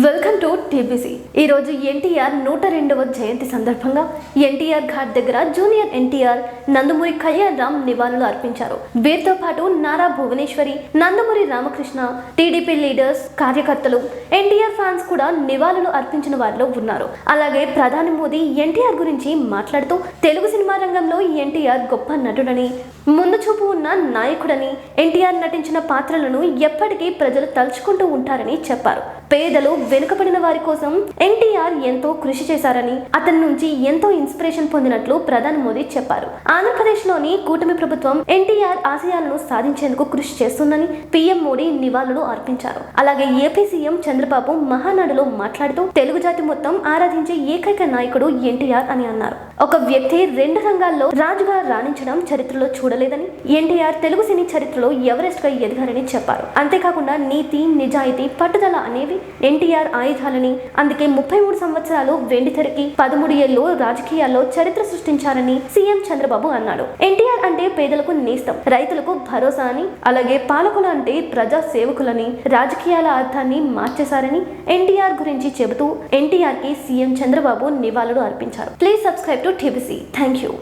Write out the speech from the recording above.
Welcome to TBC. ఈరోజు ఎన్టీఆర్ 102వ జయంతి సందర్భంగా ఎన్టీఆర్ ఘాట్ దగ్గర జూనియర్ ఎన్టీఆర్, నందమూరి కళ్యాణ్ రామ్ నివాళులు అర్పించారు. వీరితో పాటు నారా భువనేశ్వరి, నందమూరి రామకృష్ణ, టీడీపీ లీడర్స్, కార్యకర్తలు, ఎన్టీఆర్ ఫ్యాన్స్ కూడా నివాళులు అర్పించిన వారిలో ఉన్నారు. అలాగే ప్రధాని మోదీ ఎన్టీఆర్ గురించి మాట్లాడుతూ తెలుగు సినిమా రంగంలో ఎన్టీఆర్ గొప్ప నటుడని, ముందు చూపు ఉన్న నాయకుడని, ఎన్టీఆర్ నటించిన పాత్రలను ఎప్పటికీ ప్రజలు తలుచుకుంటూ ఉంటారని చెప్పారు. పేదలు, వెనుకబడిన వారి కోసం ఎన్టీఆర్ ఎంతో కృషి చేశారని, అతని నుంచి ఎంతో ఇన్స్పిరేషన్ పొందినట్లు ప్రధాని మోదీ చెప్పారు. ఆంధ్రప్రదేశ్ లోని కూటమి ప్రభుత్వం ఎన్టీఆర్ ఆశయాలను సాధించేందుకు కృషి చేస్తుందని పీఎం మోడీ నివాళులు అర్పించారు. అలాగే ఏపీ సీఎం చంద్రబాబు మహానాడులో మాట్లాడుతూ తెలుగు జాతి మొత్తం ఆరాధించే ఏకైక నాయకుడు ఎన్టీఆర్ అని అన్నారు. ఒక వ్యక్తి 2 రంగాల్లో రాజుగా రాణించడం చరిత్రలో చూడలేదని, ఎన్టీఆర్ తెలుగు సినీ చరిత్రలో ఎవరెస్ట్ గా ఎదిగారని చెప్పారు. అంతేకాకుండా నీతి, నిజాయితీ, పట్టుదల అనేవి ఎన్టీఆర్ ఆయుధాలని, అందుకే 33 సంవత్సరాలు వెండితెరకి, 13 ఏళ్లు రాజకీయాల్లో చరిత్ర సృష్టించారని సీఎం చంద్రబాబు అన్నాడు. ఎన్టీఆర్ అంటే పేదలకు నేస్తం, రైతులకు భరోసా అని, అలాగే పాలకులు అంటే ప్రజా సేవకులని, రాజకీయాల అర్థాన్ని మార్చేశారని ఎన్టీఆర్ గురించి చెబుతూ ఎన్టీఆర్ కి సీఎం చంద్రబాబు నివాళులు అర్పించారు. Please subscribe to TBC. Thank you.